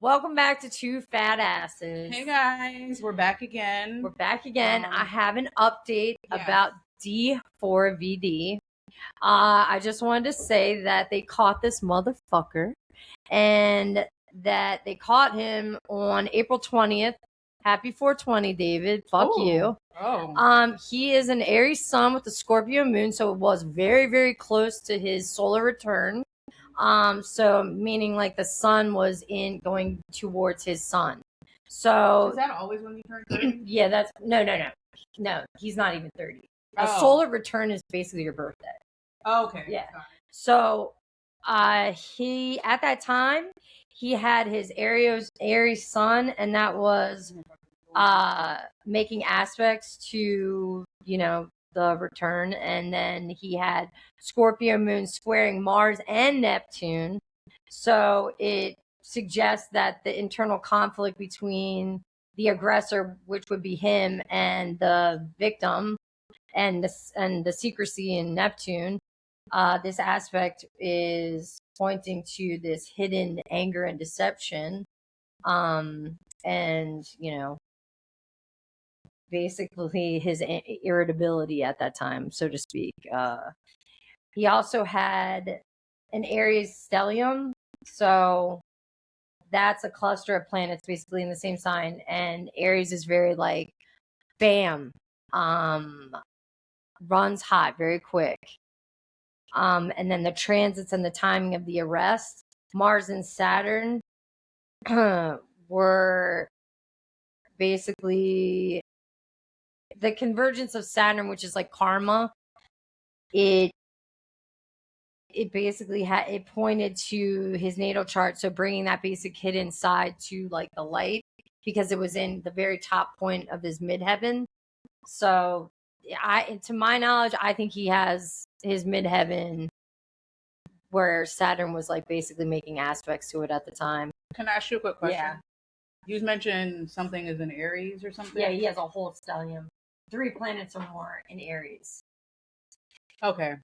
Welcome back to Two Fat Asses. Hey guys, we're back again. We're back again. I have an update about D4VD. I just wanted to say that they caught this motherfucker and that they caught him on April 20th. Happy 420, David. Fuck you. Oh. He is an Aries sun with the Scorpio moon, so it was very, very close to his solar return. So meaning like the sun was going towards his sun. So is that always when you turn 30? Yeah, that's no, he's not even 30. Oh. A solar return is basically your birthday. Oh, okay. Yeah. So he at that time he had his Aries sun, and that was making aspects to, the return, and then he had Scorpio moon squaring Mars and Neptune. So it suggests that the internal conflict between the aggressor, which would be him, and the victim, and the secrecy in Neptune, this aspect is pointing to this hidden anger and deception, and basically his irritability at that time, so to speak. He also had an Aries stellium, so that's a cluster of planets basically in the same sign, and Aries is very like bam, runs hot very quick. And then the transits and the timing of the arrest, Mars and Saturn were basically the convergence of Saturn, which is like karma. It basically it pointed to his natal chart, so bringing that basic hidden side to like the light, because it was in the very top point of his midheaven. So to my knowledge, I think he has his midheaven where Saturn was like basically making aspects to it at the time. Can I ask you a quick question? Yeah. You mentioned something is in Aries or something? Yeah, he has a whole stellium. 3 planets or more in Aries. Okay.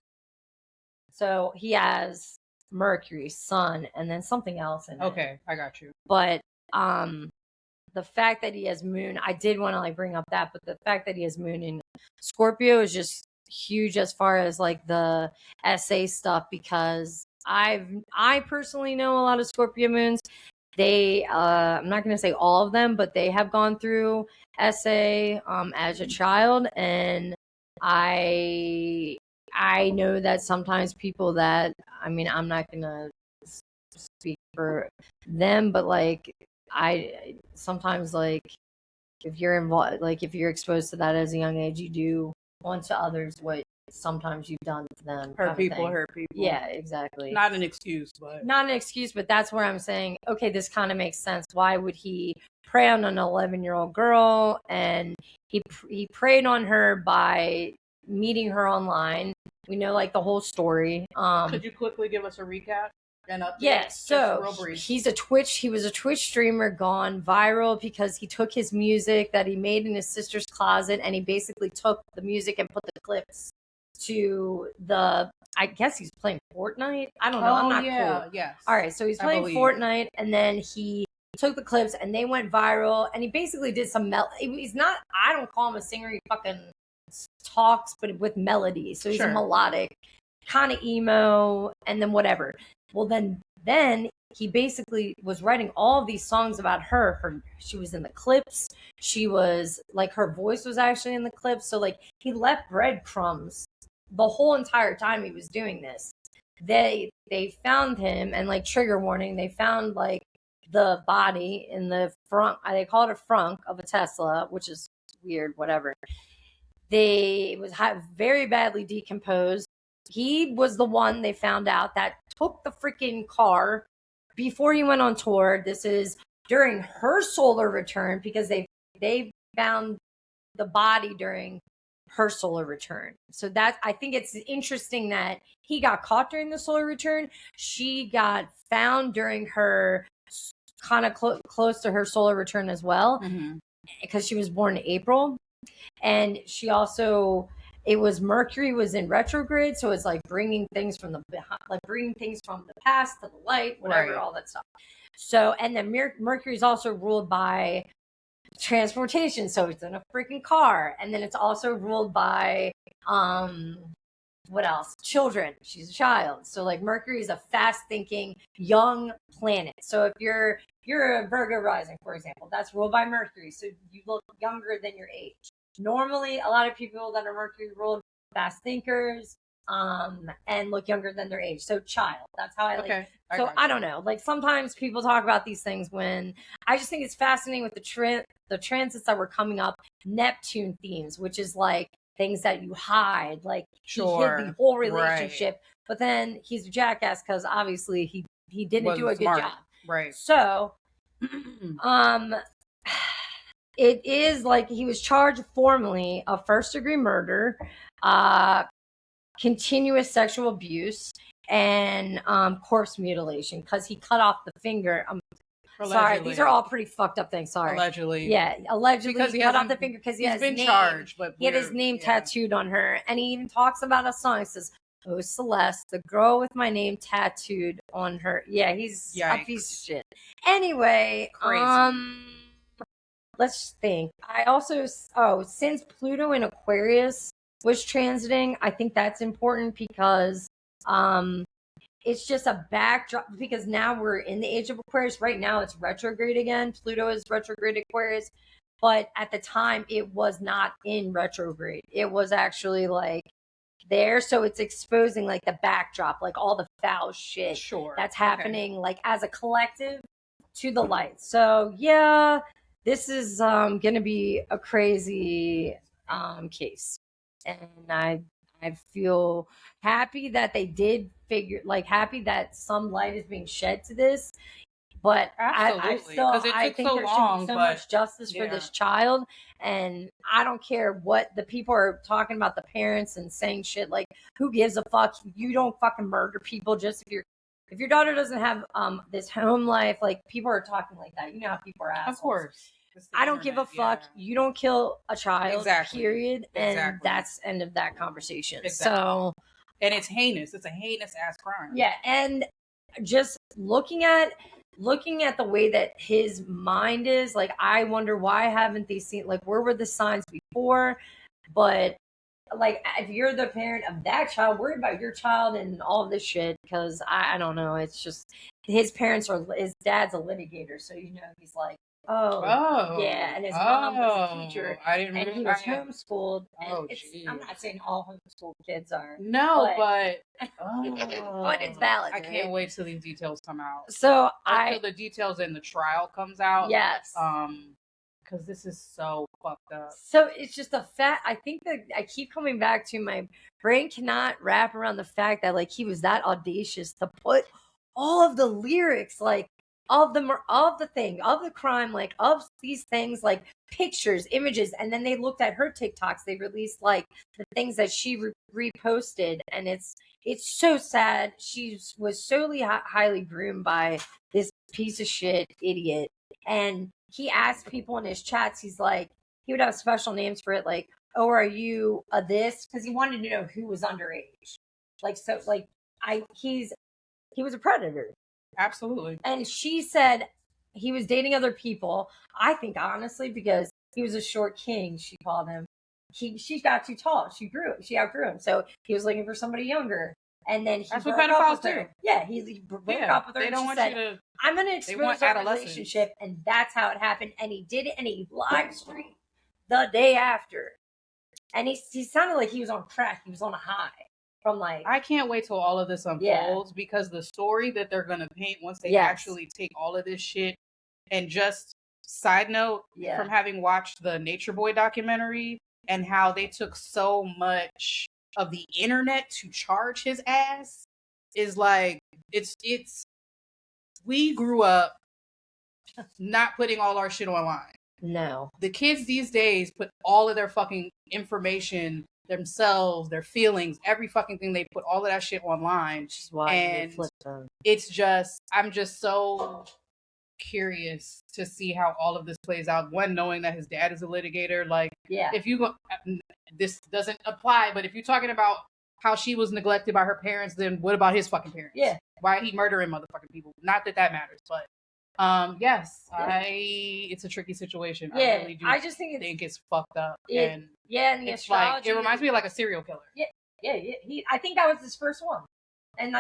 So he has Mercury, Sun, and then something else in it. Okay, I got you. But the fact that he has Moon, I did want to like bring up that, but the fact that he has Moon in Scorpio is just huge as far as like the SA stuff, because I personally know a lot of Scorpio moons. They I'm not going to say all of them, but they have gone through SA as a child, and I know that sometimes people that, I'm not going to speak for them, but like I sometimes, like, if you're involved, like if you're exposed to that as a young age, you do onto others what sometimes you've done to them. Hurt people. Yeah, exactly. Not an excuse, but that's where I'm saying, okay, this kind of makes sense. Why would he prey on an 11-year-old girl? And he preyed on her by meeting her online. We know like the whole story. Could you quickly give us a recap? Yeah, so he was a Twitch streamer gone viral because he took his music that he made in his sister's closet, and he basically took the music and put the clips to I guess he's playing Fortnite. I don't know. I'm not cool. Yes. All right, so he's playing Fortnite, and then he took the clips and they went viral, and he basically did some he's not, I don't call him a singer, he fucking talks but with melody, so he's a melodic kind of emo, and then whatever. Well, then he basically was writing all of these songs about her. She was in the clips. She was like, her voice was actually in the clips. So like, he left breadcrumbs the whole entire time he was doing this. They found him, and like, trigger warning, they found like the body in the front. They call it a frunk of a Tesla, which is weird. Whatever. It was very badly decomposed. He was the one they found out that took the freaking car before he went on tour. This is during her solar return, because they found the body during her solar return. So that, I think it's interesting that he got caught during the solar return. She got found during her kind of close to her solar return as well, because she was born in April. And she also, Mercury was in retrograde, so it's like bringing things from the past to the light, whatever, all that stuff. So, and then Mercury is also ruled by transportation, so it's in a freaking car. And then it's also ruled by what else? Children. She's a child. So like Mercury is a fast thinking young planet. So if you're a Virgo rising, for example, that's ruled by Mercury. So you look younger than your age. Normally a lot of people that are Mercury ruled fast thinkers and look younger than their age. So child. That's how I like. Okay. So I don't know. Like sometimes people talk about these things when I just think it's fascinating with the transits that were coming up, Neptune themes, which is like things that you hide, like he hid the whole relationship, right. But then he's a jackass because obviously he didn't do a good job, right? So, it is like he was charged formally of first-degree murder, continuous sexual abuse, and corpse mutilation because he cut off the finger. Sorry, these are all pretty fucked up things. Sorry. Allegedly. Yeah, allegedly because he cut off the finger because he has been charged, but he had his name tattooed on her, and he even talks about a song. He says, "Oh, Celeste, the girl with my name tattooed on her." Yeah, he's a piece of shit. Anyway, let's think. I also since Pluto in Aquarius was transiting, I think that's important because it's just a backdrop because now we're in the age of Aquarius. Right now it's retrograde again. Pluto is retrograde Aquarius. But at the time it was not in retrograde. It was actually like there. So it's exposing like the backdrop, like all the foul shit that's happening like as a collective to the light. So yeah, this is going to be a crazy case. And I feel happy that they did happy that some light is being shed to this. But I think there should be so much justice for this child. And I don't care what the people are talking about, the parents, and saying shit like, who gives a fuck? You don't fucking murder people just if your daughter doesn't have this home life. Like, people are talking like that. You know how people are assholes. Of course. I don't give a fuck. Yeah. You don't kill a child, period. And that's end of that conversation. Exactly. So, and it's heinous. It's a heinous ass crime. Yeah, and just looking at the way that his mind is, like, I wonder why haven't they seen, like, where were the signs before? But like, if you're the parent of that child, worry about your child and all of this shit, because I don't know. It's just his dad's a litigator, so he's like, yeah, and his mom was a teacher, and he was homeschooled. And I'm not saying all homeschooled kids are. No, but it's valid. I can't wait till these details come out. So until the details in the trial comes out. Yes. Because this is so fucked up. So it's just a fact. I think that I keep coming back to my brain cannot wrap around the fact that like he was that audacious to put all of the lyrics like of the crime, like of these things, like pictures, images, and then they looked at her TikToks. They released like the things that she reposted, and it's so sad. She was solely highly groomed by this piece of shit idiot, and he asked people in his chats. He's like, he would have special names for it, like, "Oh, are you a this?" Because he wanted to know who was underage. Like, so, like, he was a predator. Absolutely. And she said he was dating other people. I think honestly because he was a short king, she called him. She got too tall. She outgrew him. So he was looking for somebody younger. And then that's what pedophiles do. Yeah, he broke up with her. They don't want you to. I'm going to expose our relationship, and that's how it happened. And he did it, and he live streamed the day after. And he sounded like he was on crack. He was on a high. From like, I can't wait till all of this unfolds because the story that they're gonna paint once they actually take all of this shit. And just side note, from having watched the Nature Boy documentary and how they took so much of the internet to charge his ass, is like it's we grew up not putting all our shit online. No, the kids these days put all of their fucking information, themselves, their feelings, every fucking thing, they put all of that shit online. Which is why and it's just, I'm just so curious to see how all of this plays out. One, knowing that his dad is a litigator, like, if you go, this doesn't apply, but if you're talking about how she was neglected by her parents, then what about his fucking parents? Yeah. Why he murdering motherfucking people? Not that matters, but Yes, it's a tricky situation. Yeah, I really do. I just think it's fucked up, and the it's like it reminds me of like a serial killer. Yeah. I think that was his first one, and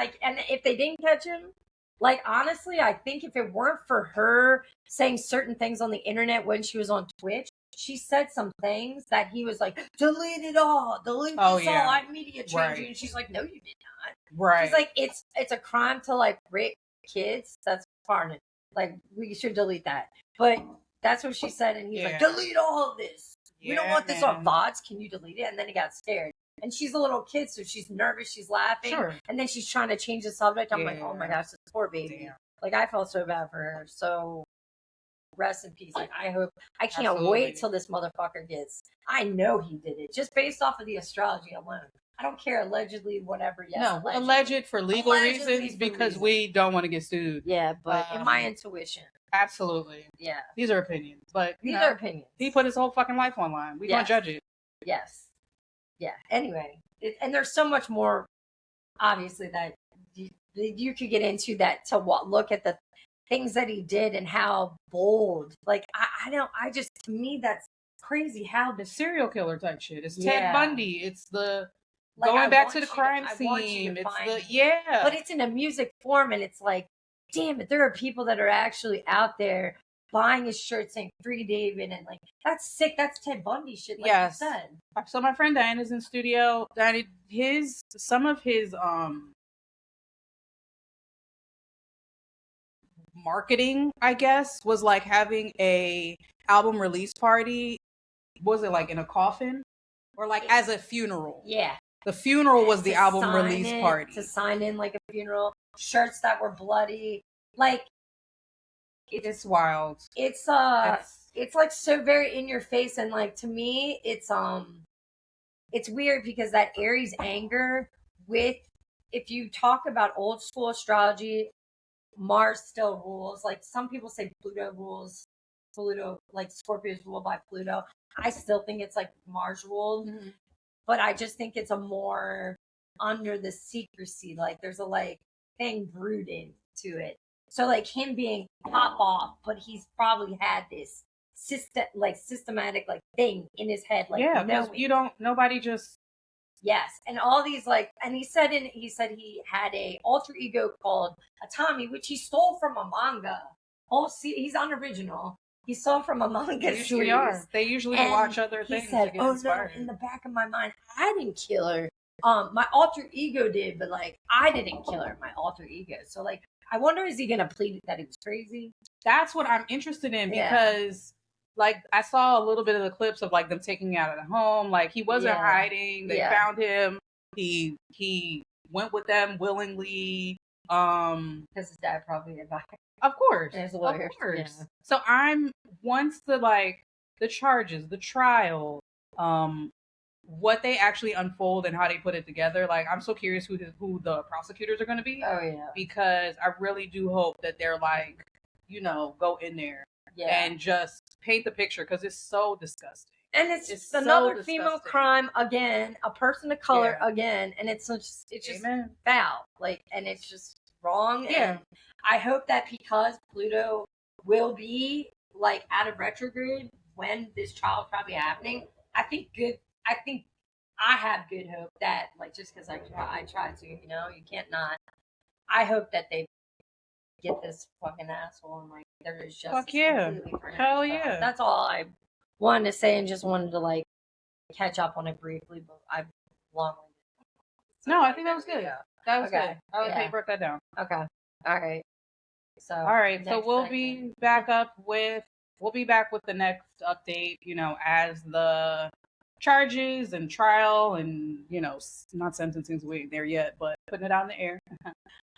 if they didn't catch him, like honestly, I think if it weren't for her saying certain things on the internet when she was on Twitch, she said some things that he was like, delete it all, delete this all, I'm media changing, and she's like, no, you did not. Right. She's like, it's a crime to like rape kids. That's far. Like, we should delete that. But that's what she said, and he's like, delete all of this. We don't want this on VODs. Can you delete it? And then he got scared. And she's a little kid, so she's nervous, she's laughing. Sure. And then she's trying to change the subject. I'm like, oh my gosh, this poor baby. Damn. Like, I felt so bad for her. So, rest in peace. Like, I can't wait till this motherfucker gets. I know he did it, just based off of the astrology alone. I don't care, allegedly, whatever. Yes, no, alleged for legal reasons because we don't want to get sued. Yeah, but in my intuition. Absolutely. Yeah. These are opinions. But these are opinions. He put his whole fucking life online. We don't judge it. Yes. Yeah. Anyway, and there's so much more, obviously, that you could get into that to look at the things that he did and how bold. Like, to me, that's crazy how the serial killer type shit. It's Ted Bundy. It's the going back to the crime scene. It's but it's in a music form, and it's like, damn it, there are people that are actually out there buying his shirt saying "Free David," and like, that's sick. That's Ted Bundy shit. Like you said. So my friend Diana's in studio. Diana, some of his marketing, I guess, was like having a album release party. Was it like in a coffin or like as a funeral? Yeah. The funeral was the album release party. To sign in like a funeral. Shirts that were bloody. Like, it's wild. It's like so very in your face, and like, to me, it's weird because that Aries anger with, if you talk about old school astrology, Mars still rules. Like, some people say Pluto rules. Pluto, like Scorpio's ruled by Pluto. I still think it's like Mars ruled, but I just think it's a more under the secrecy. Like, there's a like thing brooded to it. So like him being pop off, but he's probably had this systematic like thing in his head. Like, because nobody just. Yes, and all these like, and he said he had a alter ego called Atami, which he stole from a manga. He's unoriginal. He stole from a manga. They usually series. They usually watch other things. He said, "Oh inspired. No!" In the back of my mind, I didn't kill her. My alter ego did, but like, I didn't kill her. My alter ego. So like, I wonder, is he gonna plead that he was crazy? That's what I'm interested in, because like, I saw a little bit of the clips of like them taking him out of the home. Like, he wasn't hiding. They found him. He went with them willingly. Because his dad probably advised. Of course. And his lawyer. Of course. Yeah. So once the charges, the trial, what they actually unfold and how they put it together. Like, I'm so curious who the prosecutors are going to be. Oh yeah. Because I really do hope that they're like, go in there and just paint the picture, because it's so disgusting. And it's another so female crime again, a person of color again, and it's just foul. Like, and it's just wrong. Yeah. And I hope that because Pluto will be like out of retrograde when this trial is probably happening, I have good hope that, like, just because I try to, you can't not. I hope that they get this fucking asshole and like there is justice. Fuck yeah. Hell yeah. That's all I wanted to say, and just wanted to like catch up on it briefly, but I've long. No, I think that was good. That was good. I like how you broke that down. Okay. All right. So we'll be back with the next update, as the charges and trial and, not sentencing's waiting there yet, but putting it out in the air.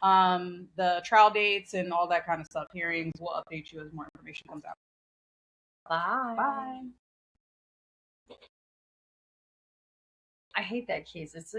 The trial dates and all that kind of stuff, hearings, we'll update you as more information comes out. Bye. Bye. I hate that case. It's